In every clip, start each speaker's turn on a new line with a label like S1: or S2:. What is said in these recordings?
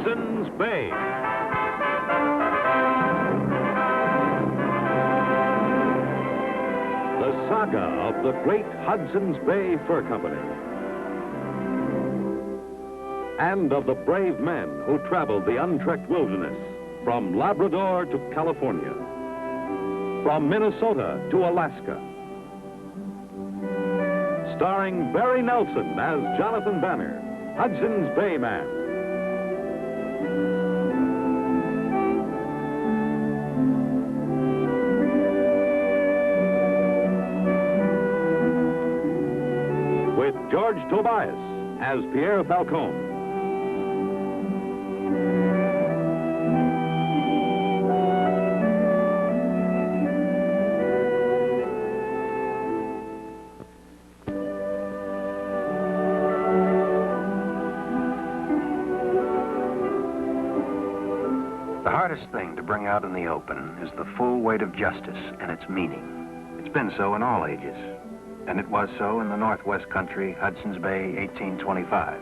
S1: Hudson's Bay. The saga of the great Hudson's Bay Fur Company. And of the brave men who traveled the untrekked wilderness from Labrador to California, from Minnesota to Alaska. Starring Barry Nelson as Jonathan Banner, Hudson's Bay Man. With George Tobias as Pierre Falcon.
S2: The hardest thing to bring out in the open is the full weight of justice and its meaning. It's been so in all ages. And it was so in the Northwest Country, Hudson's Bay, 1825.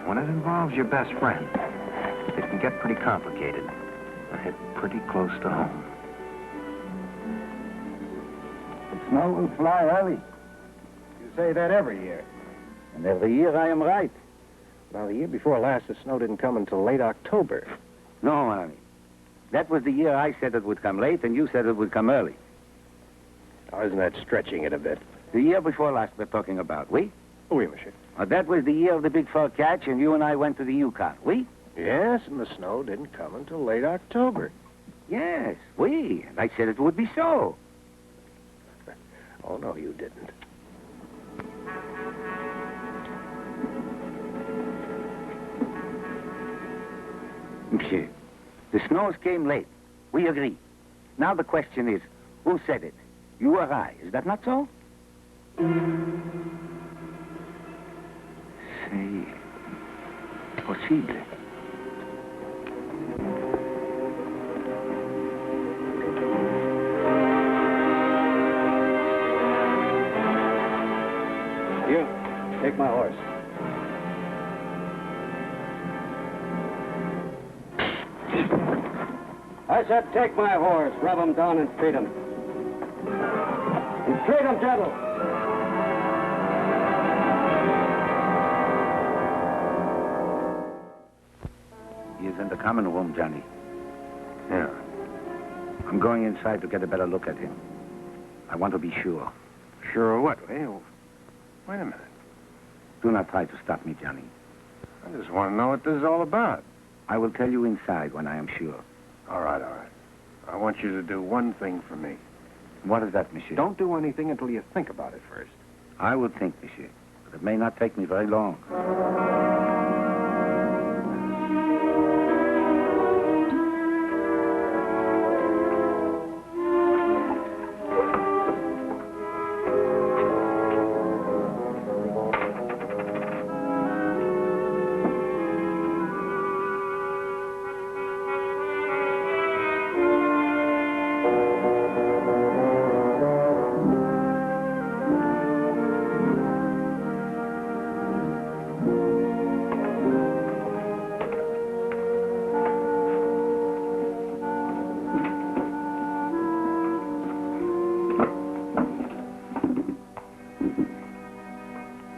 S2: When it involves your best friend, it can get pretty complicated and hit pretty close to home.
S3: The snow will fly early.
S4: You say that every year.
S3: And every year I am right.
S4: Well, the year before last, the snow didn't come until late October.
S3: No, honey. That was the year I said it would come late, and you said it would come early.
S4: Oh, isn't that stretching it a bit?
S3: The year before last we're talking about, oui?
S4: Oui, monsieur.
S3: That was the year of the big fur catch, and you and I went to the Yukon, oui?
S4: Yes, and the snow didn't come until late October.
S3: Yes, oui. And I said it would be so.
S4: Oh, no, you didn't.
S3: Monsieur, the snows came late. We agree. Now the question is, who said it? You or I? Is that not so? C'est possible.
S4: You, take my horse. I said take my horse, rub him down and treat him. And treat him gentle.
S3: He is in the common room, Johnny.
S2: Yeah.
S3: I'm going inside to get a better look at him. I want to be sure.
S2: Sure of what? Hey, wait a minute.
S3: Do not try to stop me, Johnny.
S2: I just want to know what this is all about.
S3: I will tell you inside when I am sure.
S2: All right, all right. I want you to do one thing for me.
S3: What is that, monsieur?
S4: Don't do anything until you think about it first.
S3: I will think, monsieur. But it may not take me very long.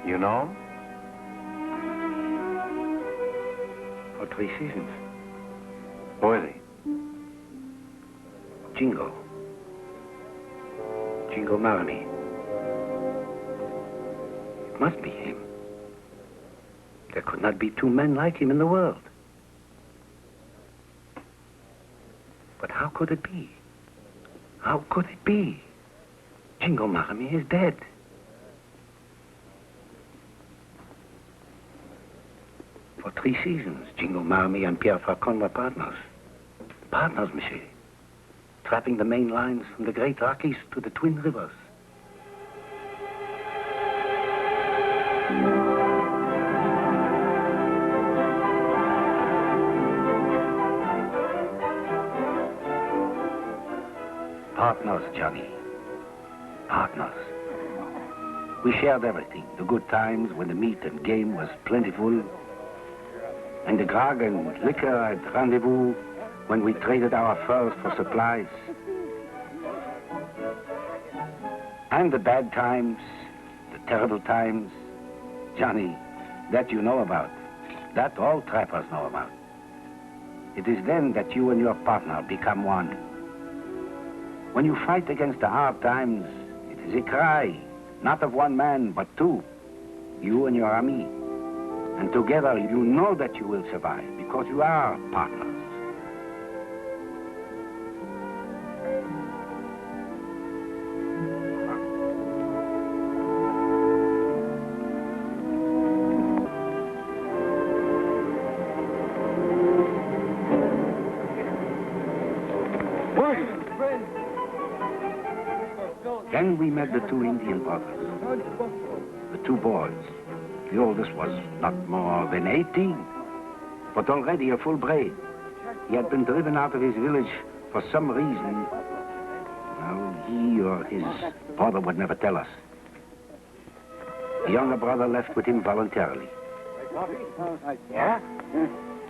S2: You know him?
S3: For 3 seasons.
S2: Who is he?
S3: Jingo. Jingo Maramy. It must be him. There could not be 2 men like him in the world. But how could it be? How could it be? Jingo Maramy is dead. For 3 seasons, Jingo Maramy and Pierre Falcon were partners. Partners, monsieur. Trapping the main lines from the Great Rockies to the Twin Rivers. Partners, Johnny. Partners. We shared everything. The good times when the meat and game was plentiful. And the grog and liquor at rendezvous when we traded our furs for supplies. And the bad times, the terrible times. Johnny, that you know about. That all trappers know about. It is then that you and your partner become one. When you fight against the hard times, it is a cry, not of one man, but two, you and your ami. And together you know that you will survive because you are partners. Then we met the two Indian brothers, the two boys. The oldest was not more than 18, but already a full brave. He had been driven out of his village for some reason. Well, he or his brother would never tell us. The younger brother left with him voluntarily.
S4: Yeah?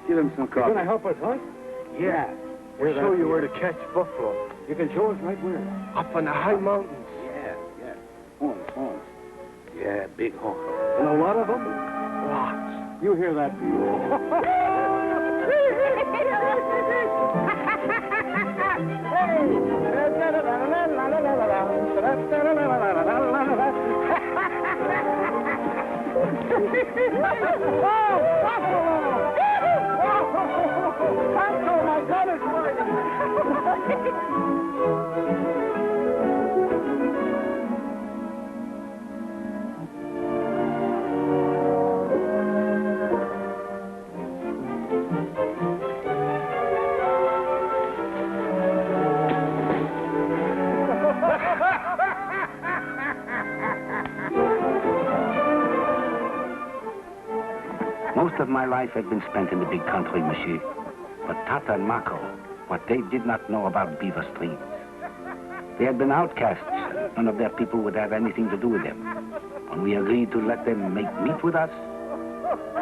S4: Give him some coffee. You gonna help us hunt? Yeah. We'll show you where to catch buffalo. You can show us right where? Up on the high mountains. Yeah. Horns. Yeah, big horns. And a lot of them? Lots. You hear that? Oh, buffalo! Tonto, my gun is burning!
S3: Most of my life had been spent in the big country, monsieur. But Tata and Mako, what they did not know about Beaver Streams. They had been outcasts. None of their people would have anything to do with them. When we agreed to let them make meat with us,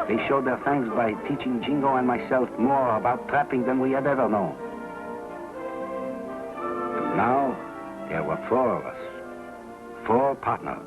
S3: they showed their thanks by teaching Jingo and myself more about trapping than we had ever known. And now, there were 4 of us. 4 partners.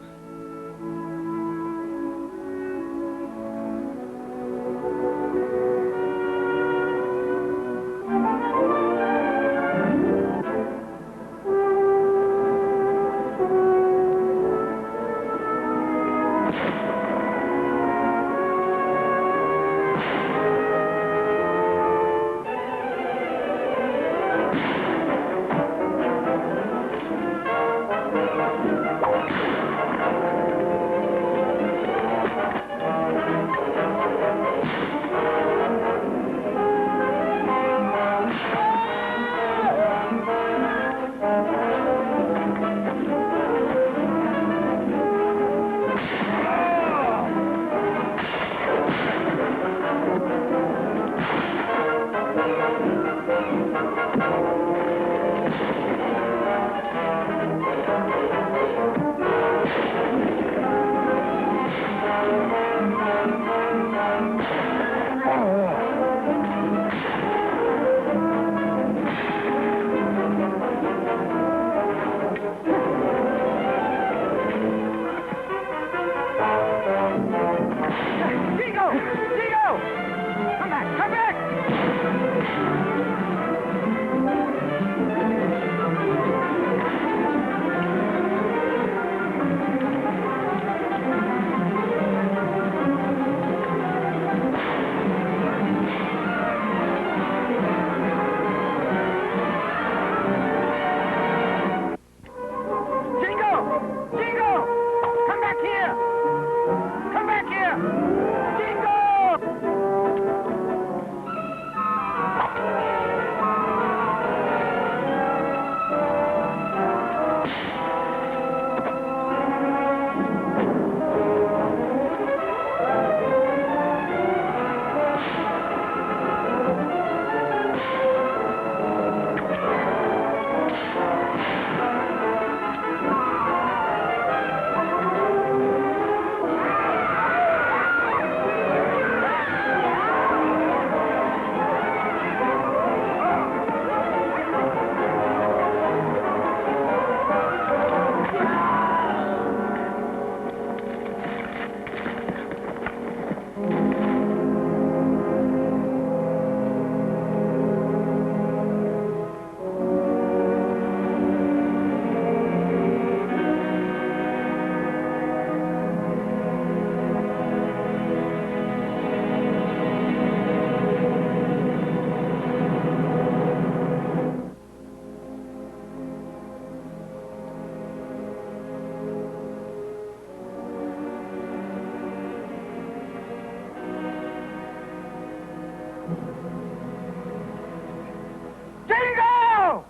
S4: Jingo!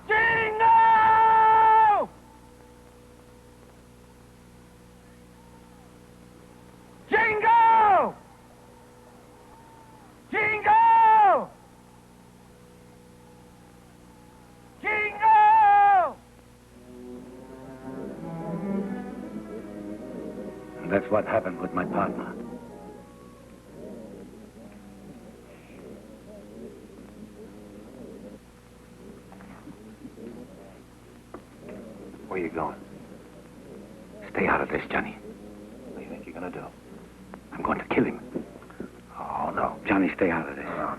S4: Jingo! Jingo! Jingo! Jingo!
S3: And that's what happened with my partner.
S2: Where you going?
S3: Stay out of this, Johnny.
S2: What do you think you're gonna do?
S3: I'm going to kill him.
S2: Oh, no.
S3: Johnny, stay out of this.
S2: No.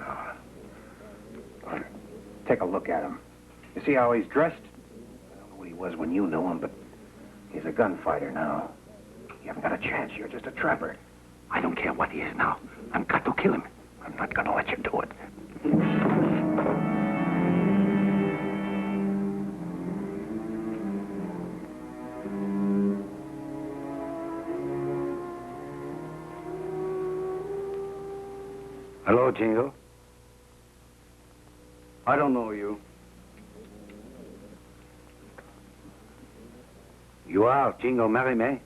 S2: Well, take a look at him. You see how he's dressed? I don't know what he was when you knew him, but he's a gunfighter now. You haven't got a chance. You're just a trapper.
S3: I don't care what he is now. I've got to kill him.
S2: I'm not gonna let you do it.
S3: Hello, Jingo.
S4: I don't know you.
S3: You are Jingo marry me?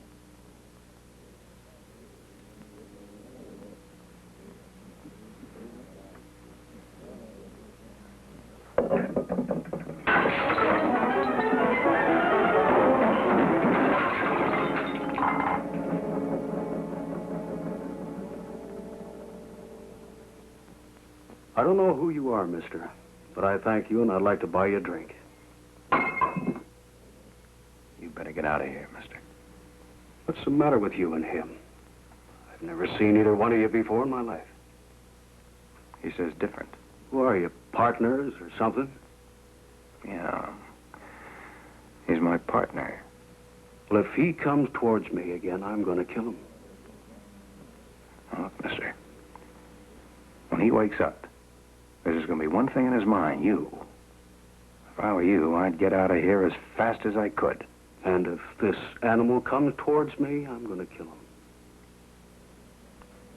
S4: I don't know who you are, mister, but I thank you and I'd like to buy you a drink.
S2: You better get out of here, mister.
S4: What's the matter with you and him? I've never seen either one of you before in my life.
S2: He says different.
S4: Who are you, partners or something?
S2: Yeah. He's my partner.
S4: Well, if he comes towards me again, I'm going to kill him.
S2: Now, look, mister. When he wakes up, there's going to be one thing in his mind, you. If I were you, I'd get out of here as fast as I could.
S4: And if this animal comes towards me, I'm going to kill him.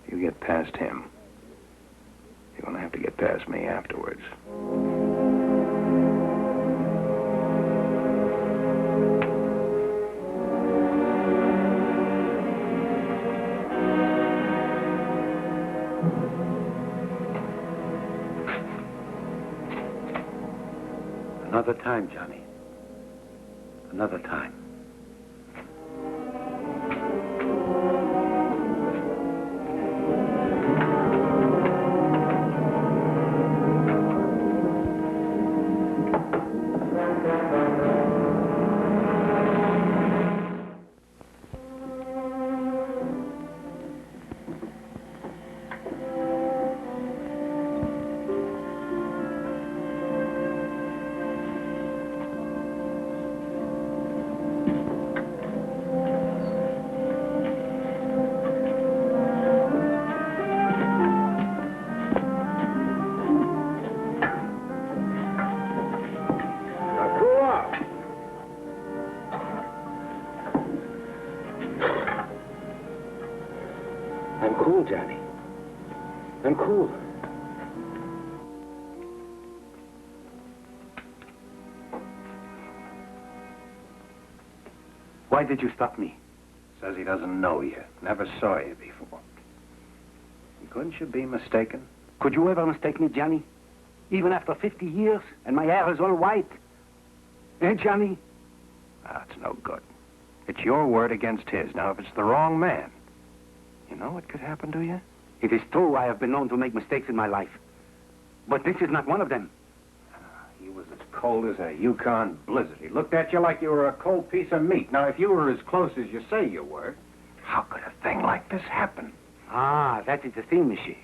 S2: You get past him, you're going to have to get past me afterwards.
S3: Another time, Johnny. Another time. I'm cool, Johnny. I'm cool. Why did you stop me?
S2: Says he doesn't know you. Never saw you before. Couldn't you be mistaken?
S3: Could you ever mistake me, Johnny? Even after 50 years, and my hair is all white? Eh, Johnny?
S2: That's no good. It's your word against his. Now, if it's the wrong man, you know what could happen to you?
S3: It is true I have been known to make mistakes in my life. But this is not one of them.
S2: He was as cold as a Yukon blizzard. He looked at you like you were a cold piece of meat. Now, if you were as close as you say you were, how could a thing like this happen?
S3: Ah, that is the thing, monsieur.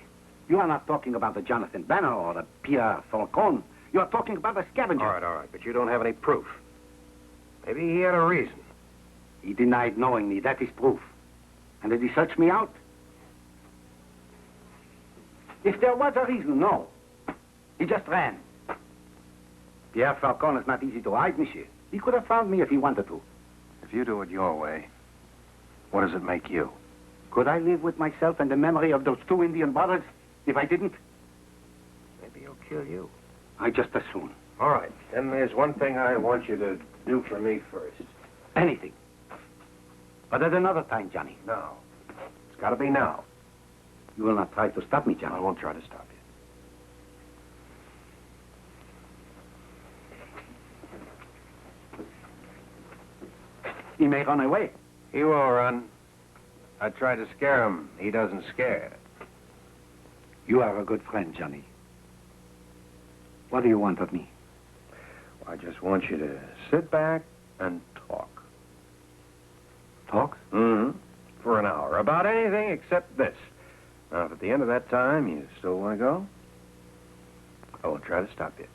S3: You are not talking about the Jonathan Banner or the Pierre Falcon. You are talking about the scavenger.
S2: All right, but you don't have any proof. Maybe he had a reason.
S3: He denied knowing me. That is proof. And did he search me out? If there was a reason, no. He just ran. Pierre Falcon is not easy to hide, monsieur. He could have found me if he wanted to.
S2: If you do it your way, what does it make you?
S3: Could I live with myself and the memory of those two Indian brothers? If I didn't,
S2: Maybe he'll kill you.
S3: I just as soon.
S2: All right. Then there's one thing I want you to do for me first.
S3: Anything. But at another time, Johnny.
S2: Now. It's got to be now.
S3: You will not try to stop me, Johnny.
S2: I won't try to stop you.
S3: He may run away.
S2: He won't run. I try to scare him. He doesn't scare.
S3: You are a good friend, Johnny. What do you want of me?
S2: I just want you to sit back and talk.
S3: Talk?
S2: Mm-hmm. For an hour. About anything except this. Now, if at the end of that time you still want to go, I won't try to stop you.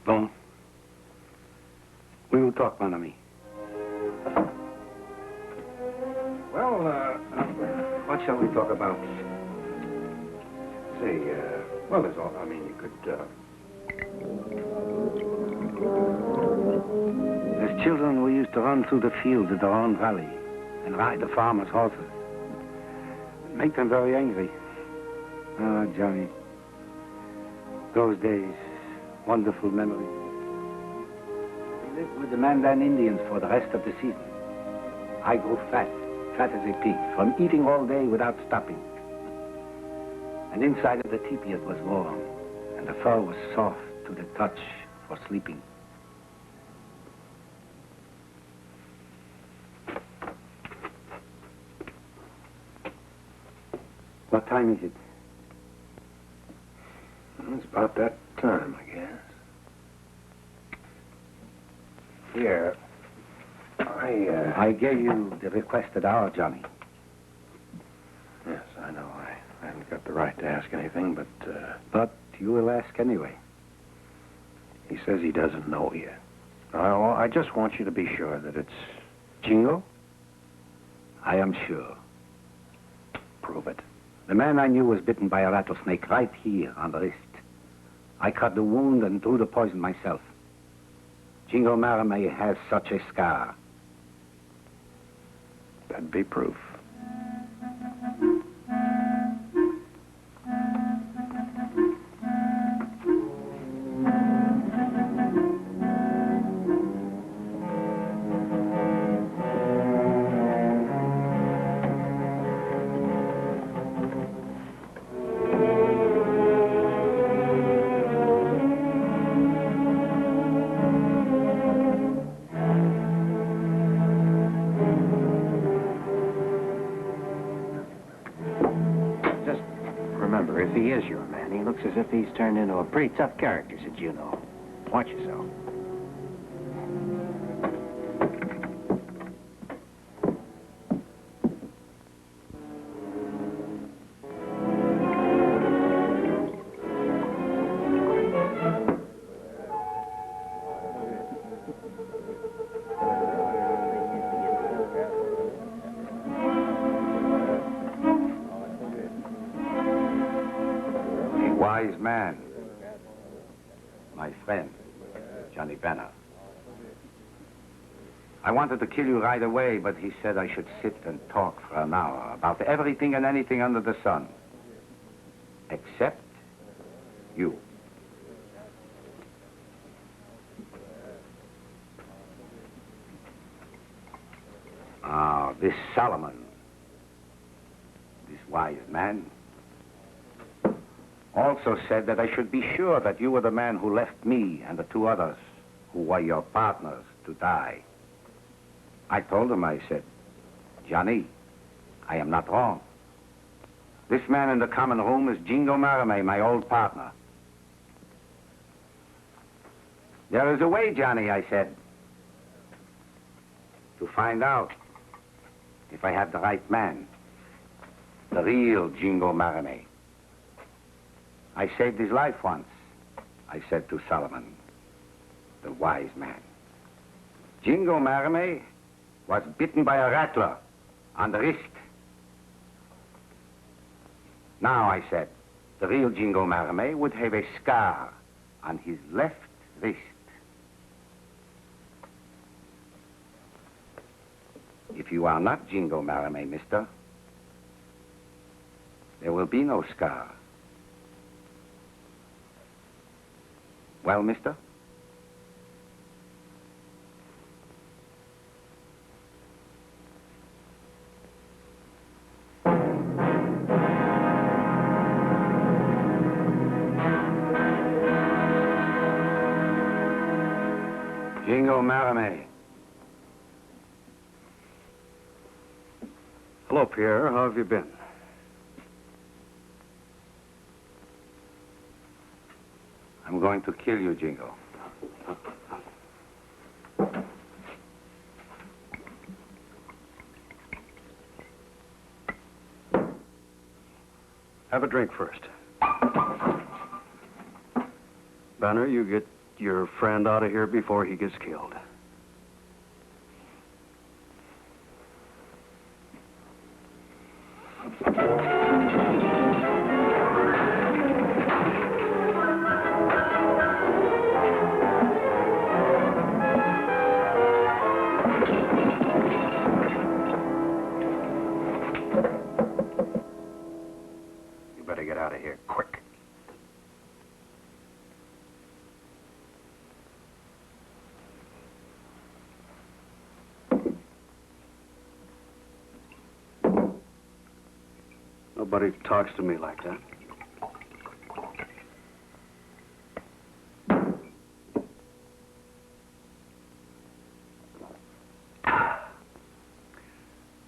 S3: Bon. We will talk, mon ami. Well, what shall we talk about?
S2: Say, well, there's all, I mean, you could,
S3: As children, we used to run through the fields of our own valley and ride the farmers' horses. Make them very angry. Ah, Johnny. Those days, wonderful memories. We lived with the Mandan Indians for the rest of the season. I grew fat as a pig, from eating all day without stopping. And inside of the teepee it was warm, and the fur was soft to the touch for sleeping. What time is it?
S2: it's about that time, I guess. Here,
S3: I gave you the requested hour, Johnny.
S2: Yes, I know. I haven't got the right to ask anything, but,
S3: But you will ask anyway.
S2: he says he doesn't know yet. I just want you to be sure that it's Jingo.
S3: I am sure.
S2: Prove it.
S3: The man I knew was bitten by a rattlesnake right here on the wrist. I cut the wound and drew the poison myself. Jingo Maramay has such a scar.
S2: That'd be proof. If he is your man, he looks as if he's turned into a pretty tough character, since you know. Watch yourself.
S3: Wise man. My friend, Johnny Banner. I wanted to kill you right away, but he said I should sit and talk for an hour about everything and anything under the sun. Except you. Ah, this Solomon, this wise man, also said that I should be sure that you were the man who left me and the two others, who were your partners, to die. I told him, I said, Johnny, I am not wrong. This man in the common room is Jingo Maramay, my old partner. There is a way, Johnny, I said, to find out if I have the right man, the real Jingo Maramay. I saved his life once, I said to Solomon, the wise man. Jingo Maramay was bitten by a rattler on the wrist. Now, I said, the real Jingo Maramay would have a scar on his left wrist. If you are not Jingo Maramay, mister, There will be no scar. Well, mister? Jingo Marame.
S5: Hello, Pierre. How have you been?
S3: I'm going to kill you, Jingo.
S5: Have a drink first. Banner, you get your friend out of here before he gets killed.
S2: You better get out of here, quick.
S5: Nobody talks to me like that.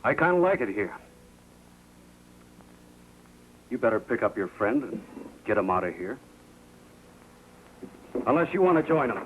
S5: I kind of like it here. You better pick up your friend and get him out of here. Unless you want to join him.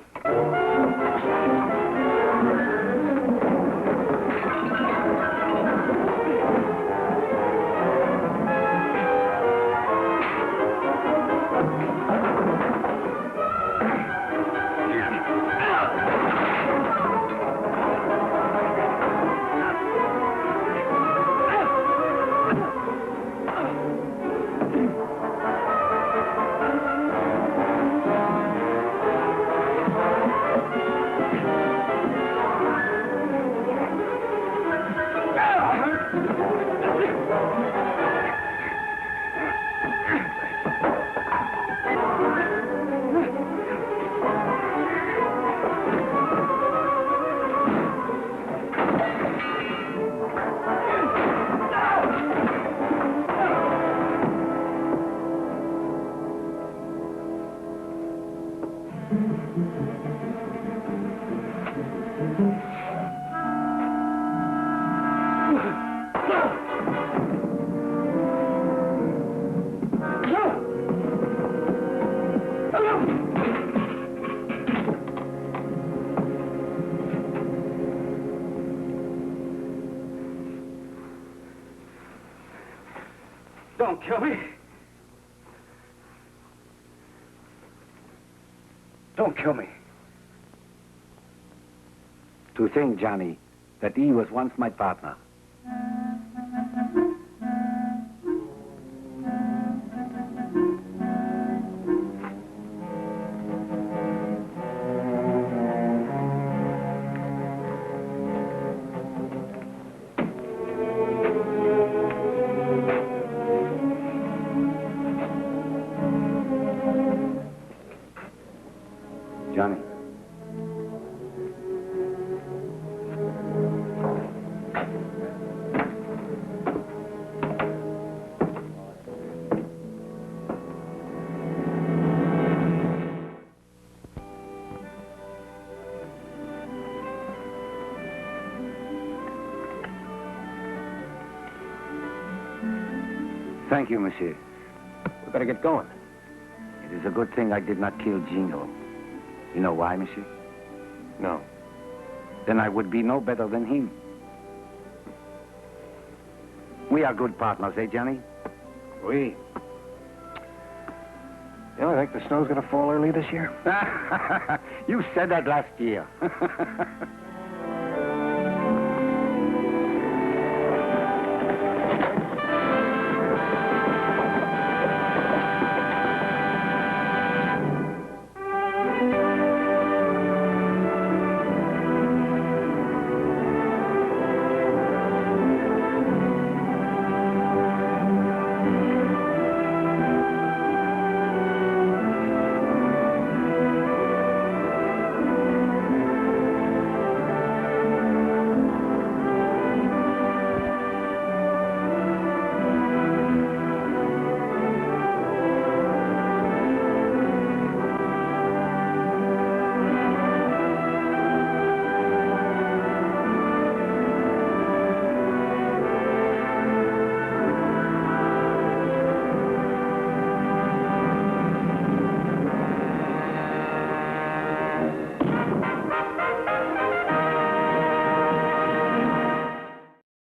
S5: Don't kill me. Don't kill me.
S3: To think, Johnny, that he was once my partner. Johnny. Thank you, monsieur.
S2: We better get going.
S3: It is a good thing I did not kill Jingo. You know why, monsieur?
S2: No.
S3: Then I would be no better than him. We are good partners, eh, Johnny?
S2: Oui. You know, I think the snow's gonna fall early this year.
S3: You said that last year.